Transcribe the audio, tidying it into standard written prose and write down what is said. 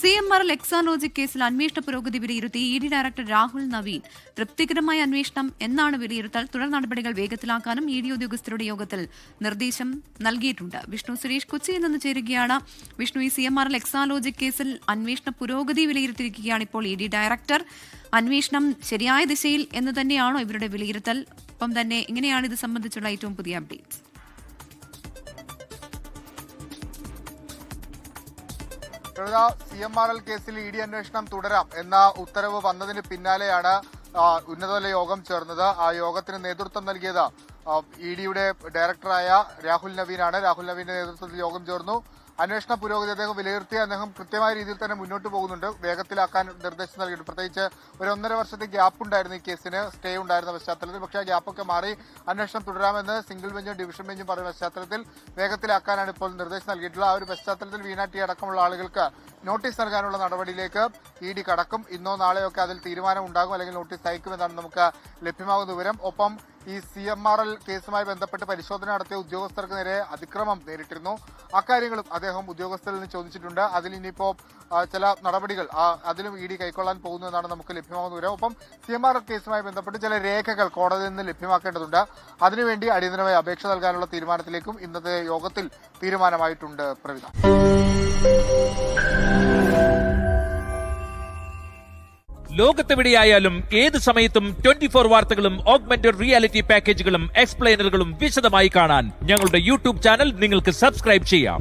CMRL Exalogic കേസിൽ അന്വേഷണ പുരോഗതി വിലയിരുത്തി ED ഡയറക്ടർ രാഹുൽ നവീൻ. തൃപ്തികരമായ അന്വേഷണം എന്നാണ് വിലയിരുത്തൽ. തുടർ നടപടികൾ വേഗത്തിലാക്കാനും ED ഉദ്യോഗസ്ഥരുടെ യോഗത്തിൽ നിർദ്ദേശം നൽകിയിട്ടുണ്ട്. വിഷ്ണു സുരേഷ് കൊച്ചിയിൽ നിന്ന് ചേരുകയാണ്. വിഷ്ണു, ഈ CMRL എക്സാലോജിക് കേസിൽ അന്വേഷണ പുരോഗതി വിലയിരുത്തിയിരിക്കുകയാണ് ഇപ്പോൾ ED ഡയറക്ടർ. അന്വേഷണം ശരിയായ ദിശയിൽ എന്ന് തന്നെയാണോ ഇവരുടെ വിലയിരുത്തൽ? ഒപ്പം തന്നെ എങ്ങനെയാണ് ഇത് സംബന്ധിച്ചുള്ള ഏറ്റവും പുതിയ അപ്ഡേറ്റ്സ്? CMRL കേസിൽ ED അന്വേഷണം തുടരാം എന്ന ഉത്തരവ് വന്നതിന് പിന്നാലെയാണ് ഉന്നതതല യോഗം ചേർന്നത്. ആ യോഗത്തിന് നേതൃത്വം നൽകിയത് EDയുടെ ഡയറക്ടറായ രാഹുൽ നവീനാണ്. രാഹുൽ നവീന്റെ നേതൃത്വത്തിൽ യോഗം ചേർന്നു. അന്വേഷണ പുരോഗതി അദ്ദേഹം വിലയിരുത്തി. അദ്ദേഹം കൃത്യമായ രീതിയിൽ തന്നെ മുന്നോട്ട് പോകുന്നുണ്ട്. വേഗത്തിലാക്കാൻ നിർദ്ദേശം നൽകിയിട്ടുണ്ട്. പ്രത്യേകിച്ച് ഒരു 1.5 വർഷത്തെ ഗ്യാപ്പ് ഉണ്ടായിരുന്നു ഈ കേസിന്, സ്റ്റേ ഉണ്ടായിരുന്ന പശ്ചാത്തലത്തിൽ. പക്ഷേ ആ ഗ്യാപ്പൊക്കെ മാറി അന്വേഷണം തുടരാമെന്ന് സിംഗിൾ ബെഞ്ചും ഡിവിഷൻ ബെഞ്ചും പറയുന്ന പശ്ചാത്തലത്തിൽ വേഗത്തിലാക്കാനാണ് ഇപ്പോൾ നിർദ്ദേശം നൽകിയിട്ടുള്ളത്. ആ ഒരു പശ്ചാത്തലത്തിൽ വീണാട്ടി അടക്കമുള്ള ആളുകൾക്ക് നോട്ടീസ് നൽകാനുള്ള നടപടിയിലേക്ക് ED കടക്കും. ഇന്നോ നാളെയോ ഒക്കെ അതിൽ തീരുമാനം ഉണ്ടാകും, അല്ലെങ്കിൽ നോട്ടീസ് അയക്കുമെന്നാണ് നമുക്ക് ലഭ്യമാകുന്ന വിവരം. ഒപ്പം ഈ CMRL കേസുമായി ബന്ധപ്പെട്ട് പരിശോധന നടത്തിയ ഉദ്യോഗസ്ഥർക്ക് നേരെ അതിക്രമം നേരിട്ടിരുന്നു. അക്കാര്യങ്ങളും അദ്ദേഹം ഉദ്യോഗസ്ഥരിൽ നിന്ന് ചോദിച്ചിട്ടുണ്ട്. അതിൽ ഇനിയിപ്പോ ചില നടപടികൾ അതിലും ED കൈക്കൊള്ളാൻ പോകുന്നു എന്നാണ് നമുക്ക് ലഭ്യമാകുന്ന വിവരം. ഒപ്പം CMRL കേസുമായി ബന്ധപ്പെട്ട് ചില രേഖകൾ കോടതിയിൽ നിന്ന് ലഭ്യമാക്കേണ്ടതുണ്ട്. അതിനുവേണ്ടി അടിയന്തരമായി അപേക്ഷ നൽകാനുള്ള തീരുമാനത്തിലേക്കും ഇന്നത്തെ യോഗത്തിൽ തീരുമാനമായിട്ടുണ്ട്. പ്രവിധ, ലോകത്തെവിടെയായാലും ഏത് സമയത്തും 24 വാർത്തകളും ഓഗ്മെന്റഡ് റിയാലിറ്റി പാക്കേജുകളും എക്സ്പ്ലെയിനറുകളും വിശദമായി കാണാൻ ഞങ്ങളുടെ YouTube ചാനൽ നിങ്ങൾക്ക് സബ്സ്ക്രൈബ് ചെയ്യാം.